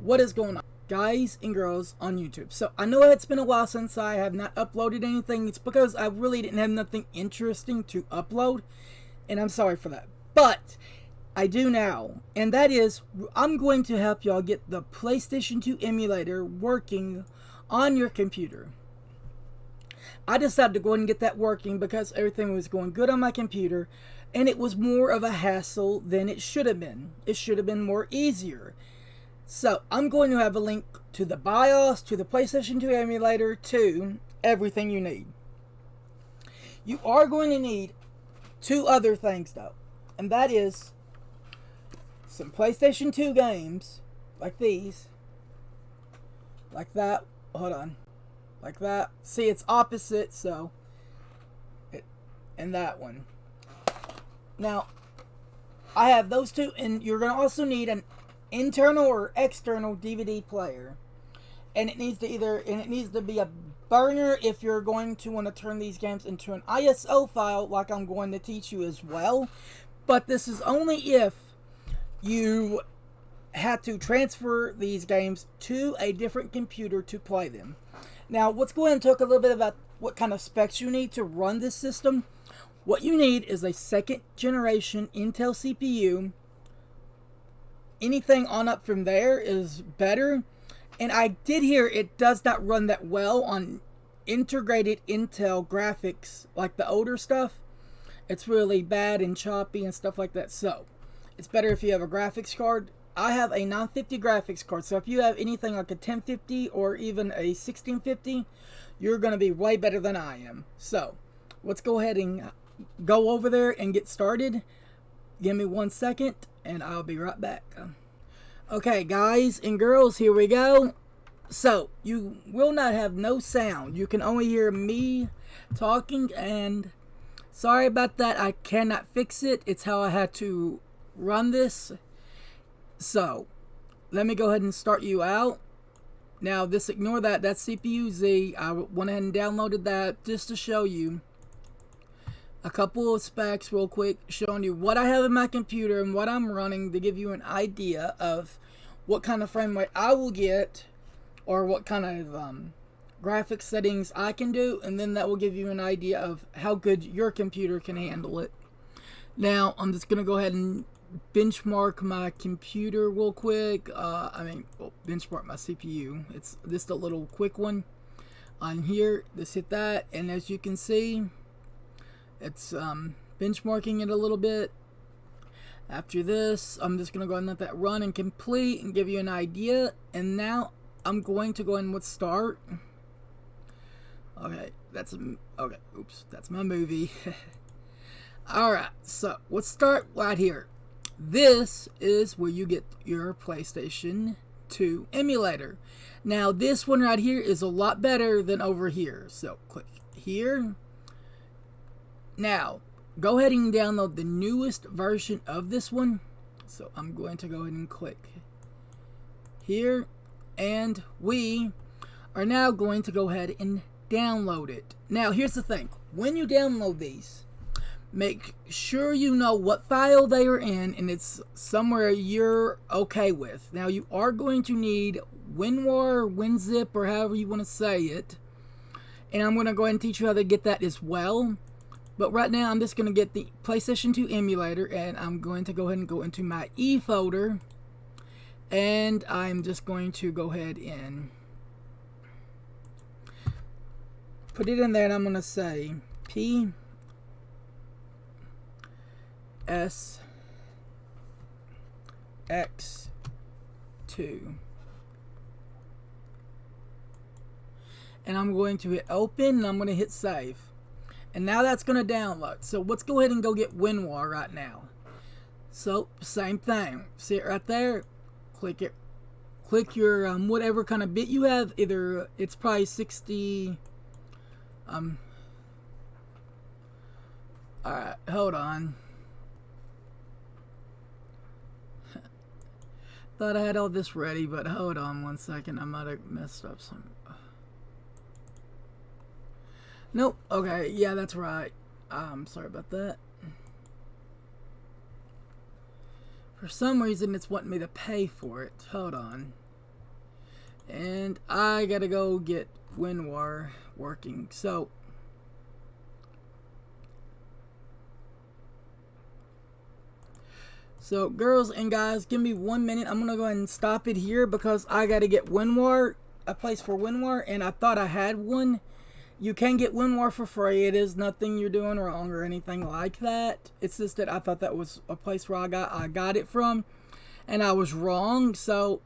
What is going on, guys and girls on YouTube? So I know it's been a while since I have not uploaded anything. It's because I really didn't have nothing interesting to upload, and I'm sorry for that. But I do now, and that is I'm going to help y'all get the PlayStation 2 emulator working on your computer. I decided to go ahead and get that working because everything was going good on my computer, and it was more of a hassle than it should have been. It should have been more easier. So I'm going to have a link to the BIOS, to the PlayStation 2 emulator, to everything you need. You are going to need two other things though, and that is some PlayStation 2 games like these, like that. Hold on. Like that. See, it's opposite, so and that one. Now, I have those two, and you're going to also need an internal or external DVD player. And it needs to be a burner if you're going to want to turn these games into an ISO file, like I'm going to teach you as well. But this is only if you had to transfer these games to a different computer to play them. Now, let's go ahead and talk a little bit about what kind of specs you need to run this system. What you need is a second generation Intel CPU. Anything on up from there is better. And I did hear it does not run that well on integrated Intel graphics, like the older stuff. It's really bad and choppy and stuff like that. So, it's better if you have a graphics card. I have a 950 graphics card, so if you have anything like a 1050 or even a 1650, you're going to be way better than I am. So, let's go ahead and go over there and get started. Give me 1 second, and I'll be right back. Okay, guys and girls, here we go. So, you will not have no sound. You can only hear me talking, and sorry about that. I cannot fix it. It's how I had to run this. So, let me go ahead and start you out. Now, ignore that. That's CPU Z. I went ahead and downloaded that just to show you a couple of specs real quick, showing you what I have in my computer and what I'm running to give you an idea of what kind of frame rate I will get or what kind of graphics settings I can do, and then that will give you an idea of how good your computer can handle it. Now, I'm just going to go ahead and benchmark my computer real quick. Benchmark my CPU. It's just a little quick one on here. Just hit that, and as you can see, it's benchmarking it a little bit. After this, I'm just going to go ahead and let that run and complete and give you an idea. And now I'm going to go ahead and let's start. Okay, that's my movie. Alright, so let's start right here. This is where you get your PlayStation 2 emulator. Now, this one right here is a lot better than over here. So, click here. Now, go ahead and download the newest version of this one. So, I'm going to go ahead and click here. And we are now going to go ahead and download it. Now, here's the thing. When you download these, make sure you know what file they are in and it's somewhere you're okay with. Now, you are going to need WinRAR, WinZip, or however you want to say it. And I'm going to go ahead and teach you how to get that as well. But right now, I'm just going to get the PlayStation 2 emulator, and I'm going to go ahead and go into my E folder. And I'm just going to go ahead and put it in there, and I'm going to say PS2. And I'm going to hit open, and I'm going to hit save. And now that's going to download. So let's go ahead and go get WinRAR right now. So, same thing. See it right there? Click it. Click your whatever kind of bit you have. Either it's probably 60. Alright, hold on. Thought I had all this ready, but hold on 1 second. I might have messed up some. Nope. Okay. Yeah, that's right. Sorry about that. For some reason, it's wanting me to pay for it. Hold on. And I gotta go get WinRAR working. So girls and guys, give me 1 minute. I'm gonna go ahead and stop it here because I gotta get WinRAR, a place for WinRAR, and I thought I had one. You can get WinRAR for free. It is nothing you're doing wrong or anything like that. It's just that I thought that was a place where I got it from, and I was wrong. So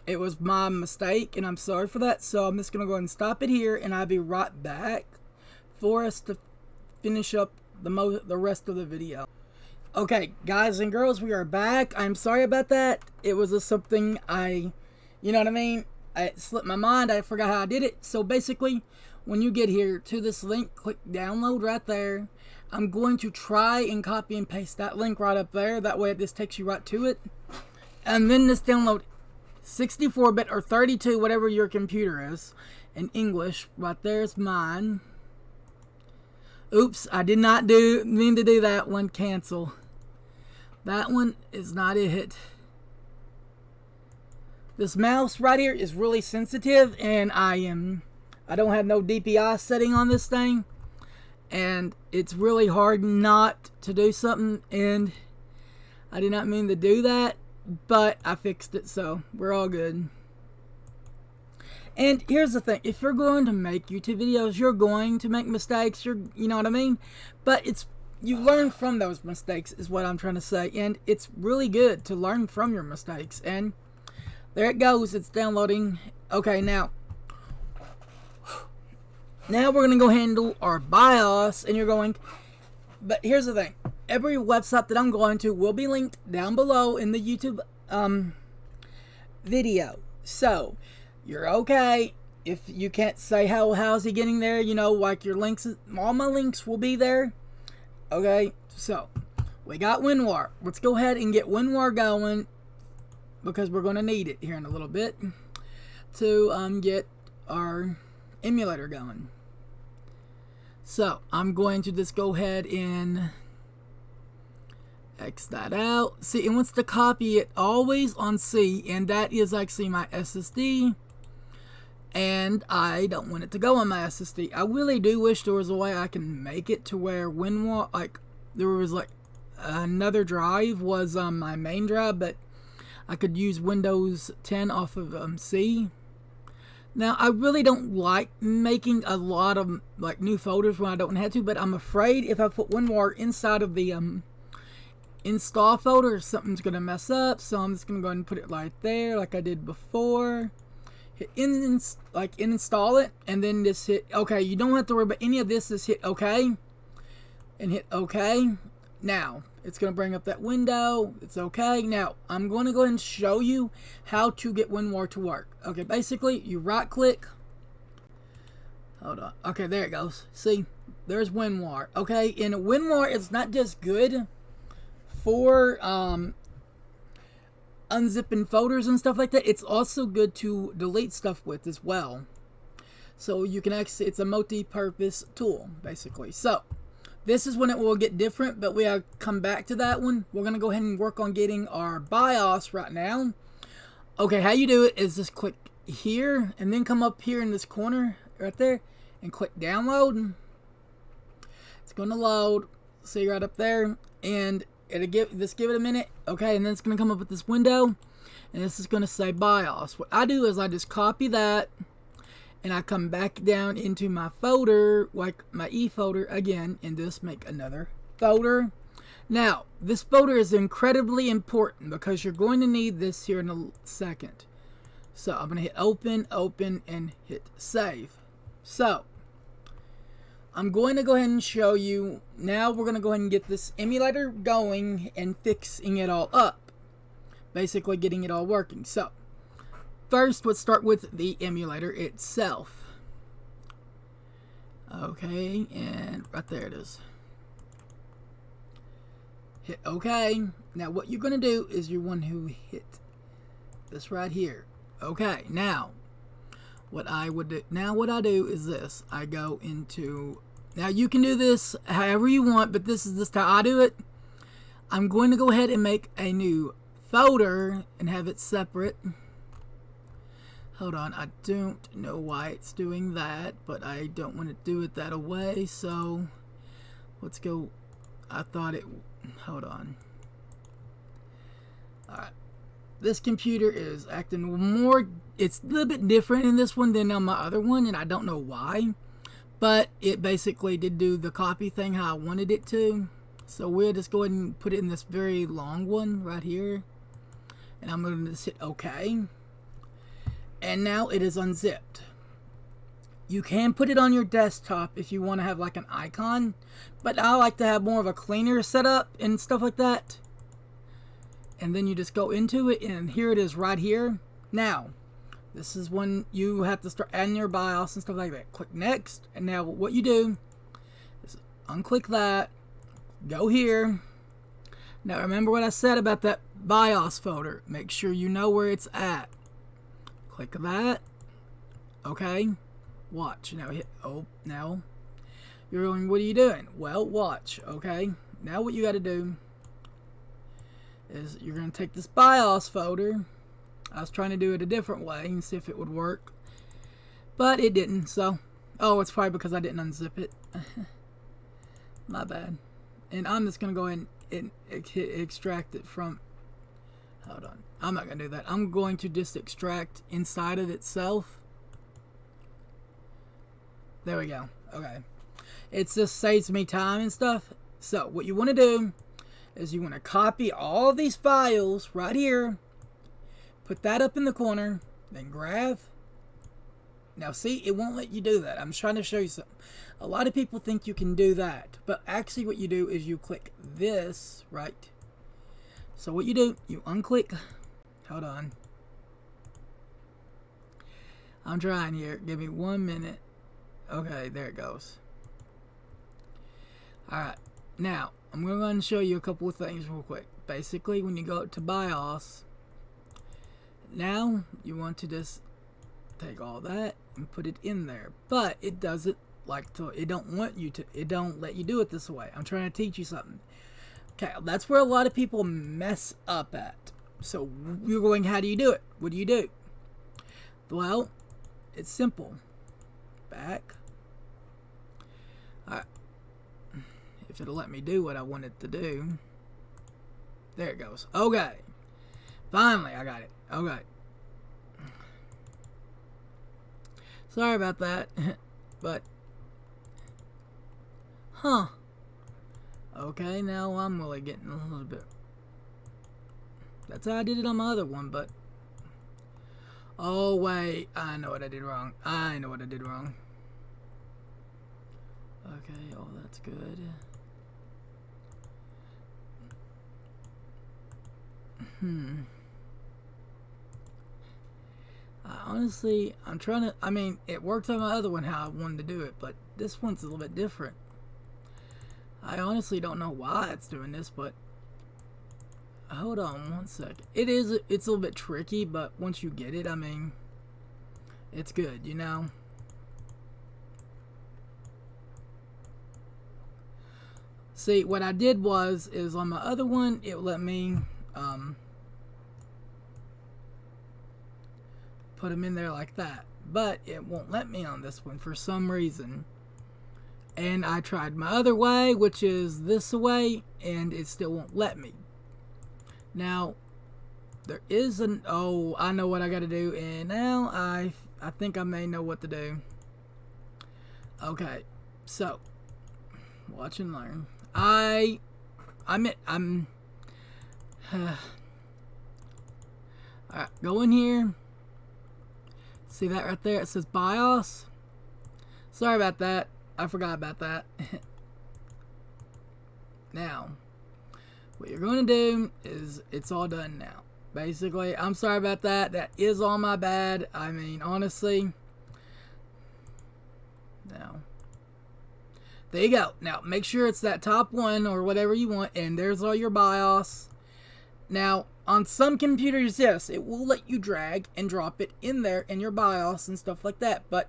it was my mistake, and I'm sorry for that. So I'm just gonna go ahead and stop it here, and I'll be right back for us to finish up the rest of the video. Okay, guys and girls, we are back. I'm sorry about that. It was just something you know what I mean? It slipped my mind. I forgot how I did it. So basically, when you get here to this link, click download right there. I'm going to try and copy and paste that link right up there. That way it just takes you right to it. And then just download 64-bit or 32, whatever your computer is, in English. Right there's mine. Oops, I did not mean to do that one. Cancel. That one is not it. This mouse right here is really sensitive, and I don't have no DPI setting on this thing, and it's really hard not to do something, and I did not mean to do that, but I fixed it, so we're all good. And here's the thing, if you're going to make YouTube videos, you're going to make mistakes, you know what I mean? But you learn from those mistakes is what I'm trying to say, and it's really good to learn from your mistakes. And there it goes, it's downloading. Okay, now we're going to go handle our BIOS, and you're going, but here's the thing, every website that I'm going to will be linked down below in the YouTube video. So you're okay if you can't say how's he getting there, you know, like your links, all my links will be there. Okay, so we got WinRAR. Let's go ahead and get WinRAR going, because we're going to need it here in a little bit to get our emulator going. So I'm going to just go ahead and X that out. See, it wants to copy it always on C, and that is actually my SSD, and I don't want it to go on my SSD. I really do wish there was a way I can make it to where WinRAR, like there was like another drive was my main drive, but I could use Windows 10 off of C. Now, I really don't like making a lot of like new folders when I don't have to, but I'm afraid if I put WinRAR inside of the install folder, something's going to mess up. So I'm just going to go ahead and put it right there like I did before. Hit install it, and then just hit OK. You don't have to worry about any of this. Just hit OK and hit OK. Now, it's going to bring up that window. It's okay. Now, I'm going to go ahead and show you how to get WinRAR to work. Okay, basically, you right click. Hold on. Okay, there it goes. See, there's WinRAR. Okay, and WinRAR is not just good for unzipping folders and stuff like that. It's also good to delete stuff with as well. So you can actually, it's a multi-purpose tool, basically. So this is when it will get different, but we'll come back to that one. We're going to go ahead and work on getting our BIOS right now. Okay, how you do it is just click here, and then come up here in this corner right there, and click download. It's going to load. See right up there, and it'll give it a minute. Okay, and then it's going to come up with this window, and this is going to say BIOS. What I do is I just copy that, and I come back down into my folder, like my E folder again, and just make another folder. Now, this folder is incredibly important because you're going to need this here in a second. So I'm going to hit open, and hit save. So I'm going to go ahead and show you. Now we're going to go ahead and get this emulator going and fixing it all up. Basically getting it all working. So first, let's start with the emulator itself. Okay, and right there it is. Hit OK. Now what you're going to do is you want to hit this right here. Okay, now what I do is this. I go into, now you can do this however you want, but this is just how I do it. I'm going to go ahead and make a new folder and have it separate. Hold on, I don't know why it's doing that, but I don't want to do it that away, so let's go. I thought it, hold on. Alright, this computer is acting more, it's a little bit different in this one than on my other one, and I don't know why, but it basically did do the copy thing how I wanted it to. So we'll just go ahead and put it in this very long one right here, and I'm going to just hit OK. And now it is unzipped. You can put it on your desktop if you want to have like an icon, but I like to have more of a cleaner setup and stuff like that. And then you just go into it, and here it is right here. Now, this is when you have to start adding your BIOS and stuff like that. Click next, and now what you do is unclick that, go here. Now remember what I said about that BIOS folder. Make sure you know where it's at. Click that. Okay. Watch. Now hit, oh, now you're going, what are you doing? Well, watch. Okay. Now what you got to do is you're going to take this BIOS folder. I was trying to do it a different way and see if it would work, but it didn't. So, oh, it's probably because I didn't unzip it. My bad. And I'm just going to go ahead and extract it from, hold on. I'm not going to do that. I'm going to just extract inside of itself. There we go. Okay. It just saves me time and stuff. So what you want to do is you want to copy all of these files right here. Put that up in the corner. Then grab. Now see, it won't let you do that. I'm trying to show you something. A lot of people think you can do that. But actually what you do is you click this, right? So what you do, you unclick. Hold on. I'm trying here. Give me 1 minute. Okay, there it goes. Alright. Now, I'm going to go ahead and show you a couple of things real quick. Basically, when you go to BIOS, now you want to just take all that and put it in there. But it doesn't like to, it don't want you to, it don't let you do it this way. I'm trying to teach you something. Okay, that's where a lot of people mess up at. So you're going, how do you do it? What do you do? Well, it's simple. Back. Alright. If it'll let me do what I want it to do. There it goes. Okay. Finally, I got it. Okay. Sorry about that. But. Huh. Okay, now I'm really getting a little bit. That's how I did it on my other one, but. Oh, wait. I know what I did wrong. I know what I did wrong. Okay, oh, that's good. Honestly, I'm trying to, I mean, it worked on my other one how I wanted to do it, but this one's a little bit different. I honestly don't know why it's doing this, but hold on 1 second. It's a little bit tricky, but once you get it, I mean, it's good, you know? See, what I did is on my other one, it let me put them in there like that. But it won't let me on this one for some reason. And I tried my other way, which is this way, and it still won't let me. Now, there is an, oh, I know what I gotta do, and now I think I may know what to do. Okay, so, watch and learn. I'm alright, go in here. See that right there? It says BIOS. Sorry about that. I forgot about that. Now, what you're going to do is, it's all done now. Basically, I'm sorry about that. That is all my bad. I mean, honestly. Now, there you go. Now, make sure it's that top one or whatever you want, and there's all your BIOS. Now, on some computers, yes, it will let you drag and drop it in there in your BIOS and stuff like that, but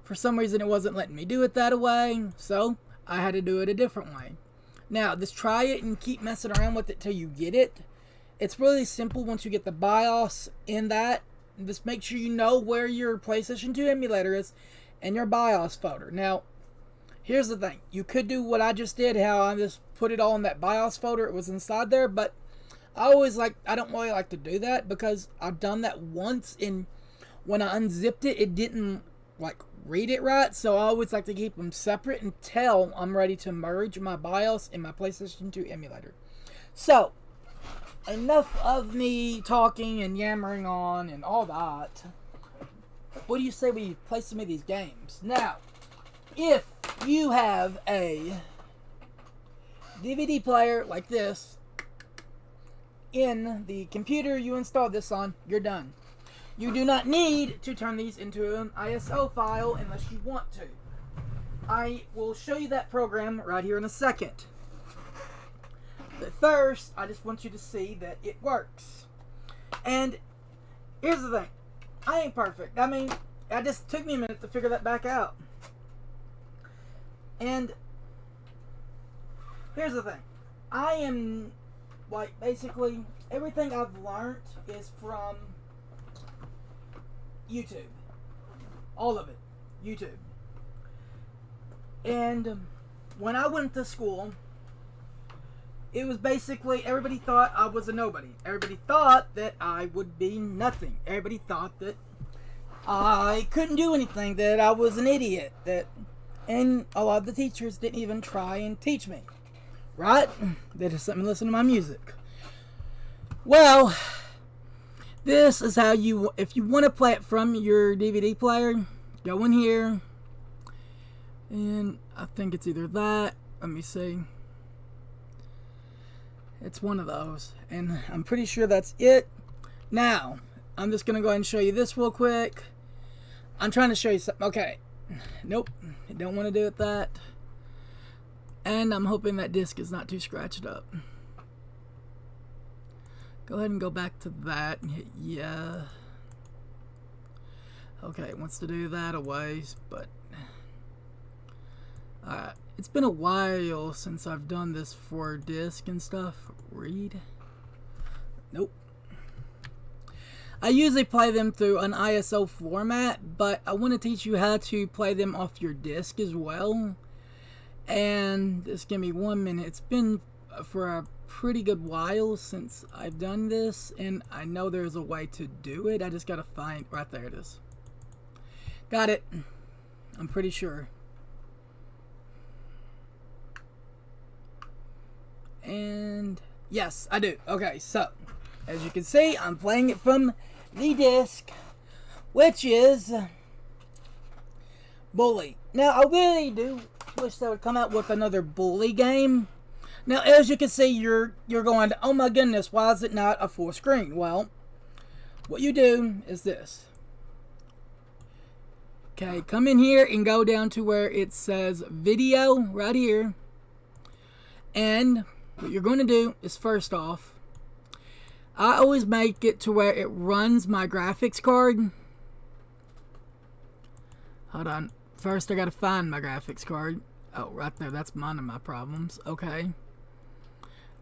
for some reason it wasn't letting me do it that way, so I had to do it a different way. Now, just try it and keep messing around with it till you get it. It's really simple once you get the BIOS in that. Just make sure you know where your PlayStation 2 emulator is in your BIOS folder. Now, here's the thing. You could do what I just did, how I just put it all in that BIOS folder. It was inside there, but I don't really like to do that because I've done that once, and when I unzipped it, it didn't like read it right. So I always like to keep them separate until I'm ready to merge my BIOS and my PlayStation 2 emulator. So, enough of me talking and yammering on and all that. What do you say we play some of these games? Now, if you have a DVD player like this in the computer you install this on, you're done. You do not need to turn these into an ISO file unless you want to. I will show you that program right here in a second. But first, I just want you to see that it works. And here's the thing. I ain't perfect. I mean, it just took me a minute to figure that back out. And here's the thing. I am, like, basically, everything I've learned is from YouTube. All of it. YouTube. And when I went to school, it was basically, everybody thought I was a nobody. Everybody thought that I would be nothing. Everybody thought that I couldn't do anything, that I was an idiot, and a lot of the teachers didn't even try and teach me. Right? They just let me listen to my music. Well, this is how you, if you want to play it from your DVD player, go in here, and I think it's either that, let me see. It's one of those, and I'm pretty sure that's it. Now, I'm just going to go ahead and show you this real quick. I'm trying to show you something. Okay. Nope. I don't want to do it that. And I'm hoping that disc is not too scratched up. Go ahead and go back to that and hit yeah. Okay, it wants to do that a ways, but it's been a while since I've done this for disc and stuff. Read. Nope. I usually play them through an ISO format, but I want to teach you how to play them off your disc as well. And just give me 1 minute. It's been for a pretty good while since I've done this, and I know there's a way to do it. I just gotta find, right there it is. Got it. I'm pretty sure. And yes, I do. Okay, so as you can see, I'm playing it from the disc, which is Bully. Now, I really do wish they would come out with another Bully game. Now, as you can see, you're going, oh my goodness, why is it not a full screen? Well, what you do is this. Okay, come in here and go down to where it says video right here. And what you're going to do is, first off, I always make it to where it runs my graphics card. Hold on. First, I got to find my graphics card. Oh, right there. That's one of my problems. Okay.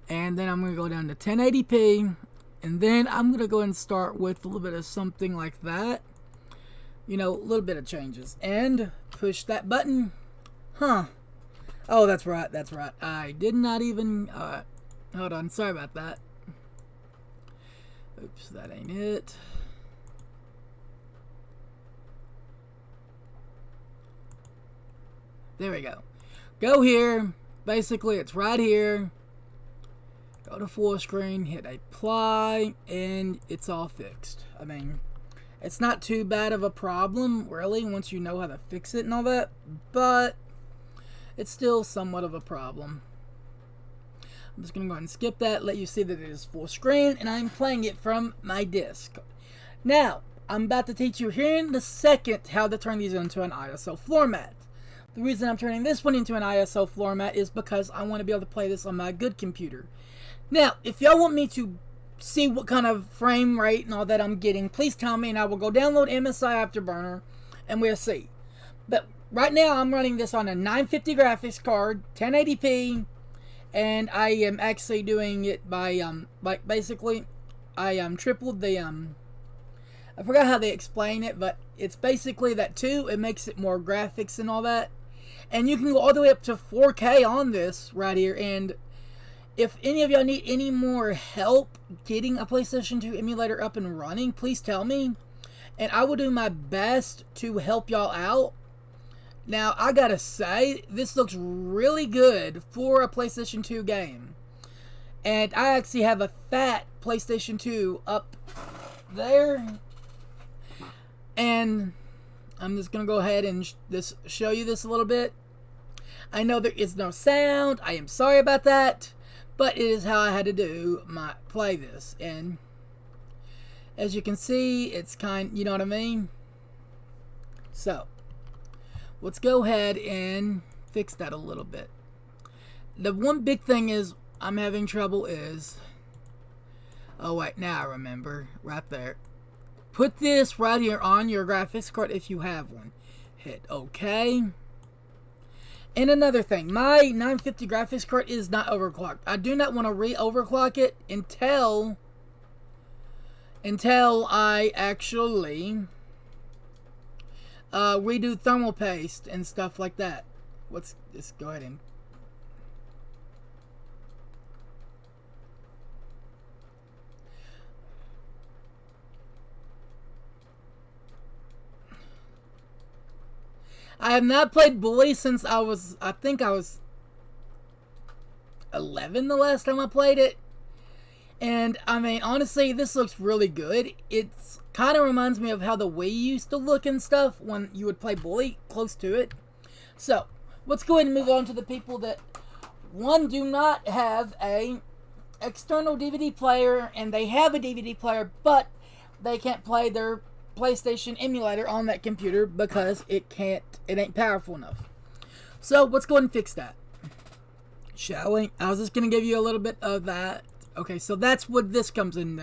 And then I'm going to go down to 1080p. And then I'm going to go and start with a little bit of something like that. You know, a little bit of changes. And push that button. Huh. Oh, that's right. That's right. I did not even... hold on. Sorry about that. Oops, that ain't it. There we go. Go here. Basically, it's right here. Go to full screen, hit apply, and it's all fixed. I mean, it's not too bad of a problem, really, once you know how to fix it and all that, but it's still somewhat of a problem. I'm just going to go ahead and skip that, let you see that it is full screen, and I'm playing it from my disc. Now, I'm about to teach you here in a second how to turn these into an ISO format. The reason I'm turning this one into an ISO format is because I want to be able to play this on my good computer. Now, if y'all want me to see what kind of frame rate and all that I'm getting, please tell me and I will go download MSI Afterburner and we'll see. But right now I'm running this on a 950 graphics card, 1080p, and I am actually doing it by like basically I tripled the I forgot how they explain it, but it's basically that too. It makes it more graphics and all that. And you can go all the way up to 4K on this right here. And if any of y'all need any more help getting a PlayStation 2 emulator up and running, please tell me. And I will do my best to help y'all out. Now, I gotta say, this looks really good for a PlayStation 2 game. And I actually have a fat PlayStation 2 up there. And I'm just gonna go ahead and just show you this a little bit. I know there is no sound. I am sorry about that. But it is how I had to play this. And as you can see, it's you know what I mean? So, let's go ahead and fix that a little bit. The one big thing is I'm having trouble is, oh wait, now I remember, right there. Put this right here on your graphics card if you have one. Hit OK. And another thing, my 950 graphics card is not overclocked. I do not want to re-overclock it until I actually redo thermal paste and stuff like that. Let's just go ahead and I have not played Bully since I think I was 11 the last time I played it. And, I mean, honestly, this looks really good. It's kind of reminds me of how the Wii used to look and stuff when you would play Bully, close to it. So, let's go ahead and move on to the people that, one, do not have a external DVD player, and they have a DVD player, but they can't play their PlayStation emulator on that computer because it ain't powerful enough. So, let's go ahead and fix that. Shall we? I was just going to give you a little bit of that. Okay, so that's what this comes in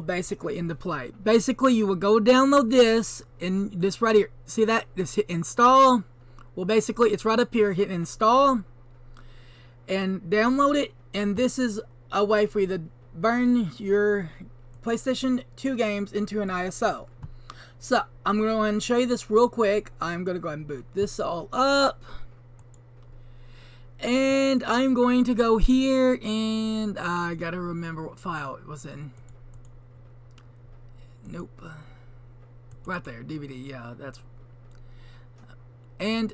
basically into play. Basically, you will go download this, and this right here. See that? Just hit install. Well, basically, it's right up here. Hit install, and download it. And this is a way for you to burn your PlayStation 2 games into an ISO. So, I'm going to go ahead and show you this real quick. I'm going to go ahead and boot this all up. And I'm going to go here, and I gotta remember what file it was in. Nope. Right there, DVD, yeah, that's... And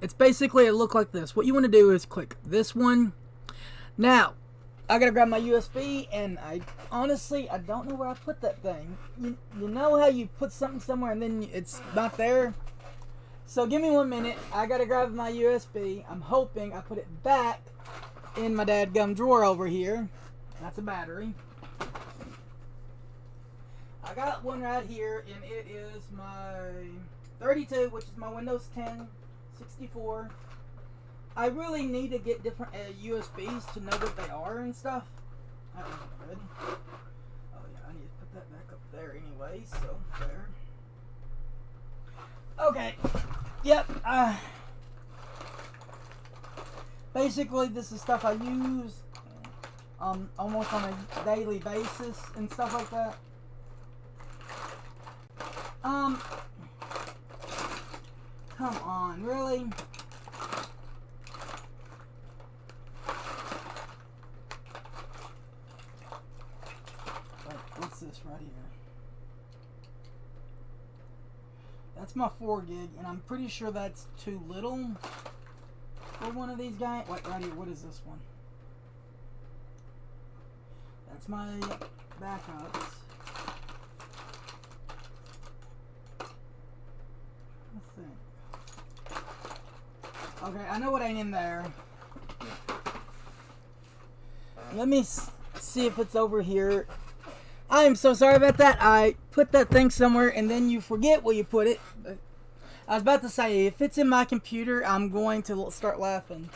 it's basically, it look like this. What you want to do is click this one. Now, I gotta grab my USB, and I don't know where I put that thing. You know how you put something somewhere and then it's not there? So give me 1 minute. I gotta grab my USB. I'm hoping I put it back in my dadgum drawer over here. That's a battery. I got one right here, and it is my 32, which is my Windows 10 64. I really need to get different USBs to know what they are and stuff. That was good. Oh yeah, I need to put that back up there anyway, so there. Okay. Yep. Basically, this is stuff I use almost on a daily basis and stuff like that. Come on, really? What's this right here? That's my 4 gig, and I'm pretty sure that's too little for one of these guys. Wait, right here, what is this one? That's my backups. Let's see. Okay, I know what ain't in there. Let me see if it's over here. I am so sorry about that. I put that thing somewhere and then you forget where you put it. I was about to say, if it's in my computer, I'm going to start laughing.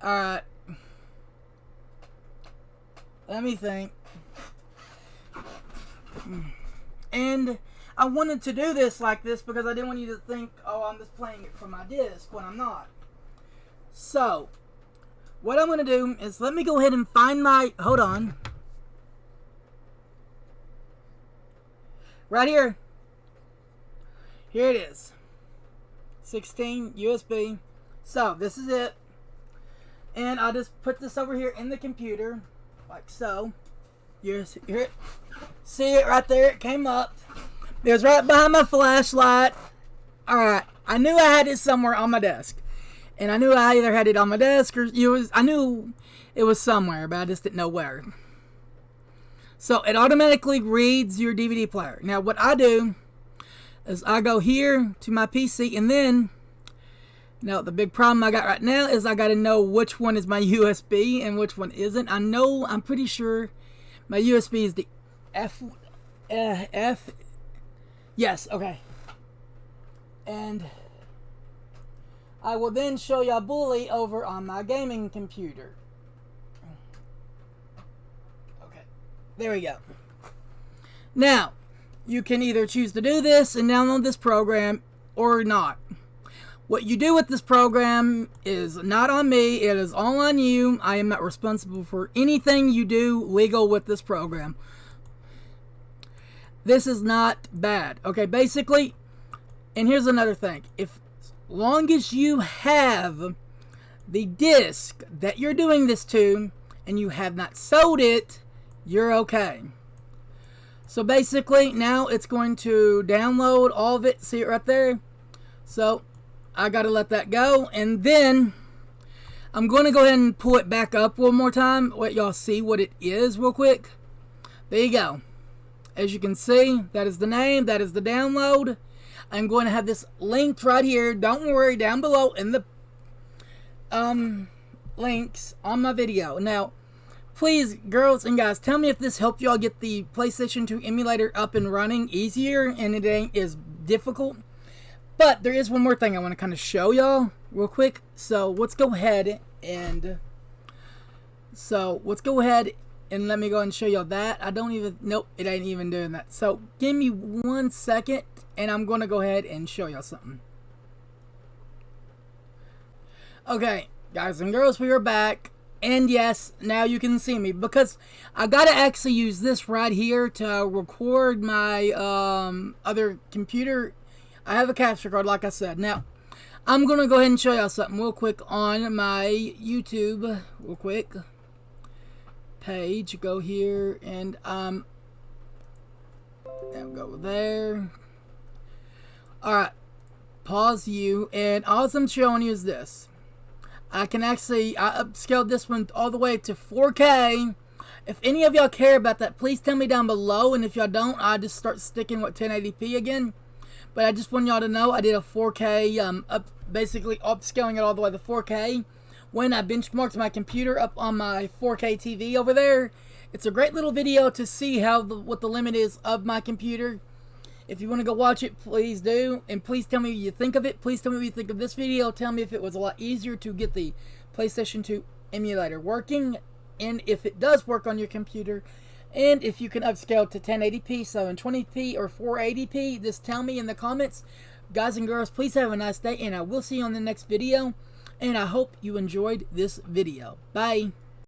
Alright. Let me think. And I wanted to do this like this because I didn't want you to think, oh, I'm just playing it from my disc when I'm not. So, what I'm going to do is let me go ahead and find my... Hold on. Right here. Here it is. 16 USB. So this is it. And I'll just put this over here in the computer. Like so. You see it right there? It came up. It was right behind my flashlight. Alright. I knew I had it somewhere on my desk. And I knew I either had it on my desk or I knew it was somewhere, but I just didn't know where. So it automatically reads your DVD player. Now what I do is I go here to my PC, and then now the big problem I got right now is I got to know which one is my USB and which one isn't. I'm pretty sure my USB is the F. Yes, okay. And I will then show y'all Bully over on my gaming computer. Okay, there we go. Now, you can either choose to do this and download this program or not. What you do with this program is not on me. It is all on you. I am not responsible for anything you do legal with this program. This is not bad. Okay, basically, and here's another thing. As long as you have the disc that you're doing this to and you have not sold it, you're okay. So basically, now it's going to download all of it. See it right there? So I got to let that go. And then I'm going to go ahead and pull it back up one more time. Let y'all see what it is real quick. There you go. As you can see, that is the name. That is the download. I'm going to have this linked right here. Don't worry, down below in the links on my video. Now, please, girls and guys, tell me if this helped y'all get the PlayStation 2 emulator up and running easier and it ain't as difficult. But there is one more thing I want to kind of show y'all real quick. So let's go ahead and let me go ahead and show y'all that. Nope, it ain't even doing that. So give me 1 second and I'm going to go ahead and show y'all something. Okay, guys and girls, we are back. And yes, now you can see me because I gotta actually use this right here to record my other computer. I have a capture card, like I said. Now, I'm gonna go ahead and show y'all something real quick on my YouTube, real quick page. Go here and now go there. All right, pause you, and all I'm showing you is this. I upscaled this one all the way to 4K. If any of y'all care about that, please tell me down below. And if y'all don't, I just start sticking with 1080p again. But I just want y'all to know I did a 4K, basically upscaling it all the way to 4K. When I benchmarked my computer up on my 4K TV over there. It's a great little video to see what the limit is of my computer. If you want to go watch it, please do. And please tell me what you think of it. Please tell me what you think of this video. Tell me if it was a lot easier to get the PlayStation 2 emulator working. And if it does work on your computer. And if you can upscale to 1080p, 720p, or 480p. Just tell me in the comments. Guys and girls, please have a nice day. And I will see you on the next video. And I hope you enjoyed this video. Bye.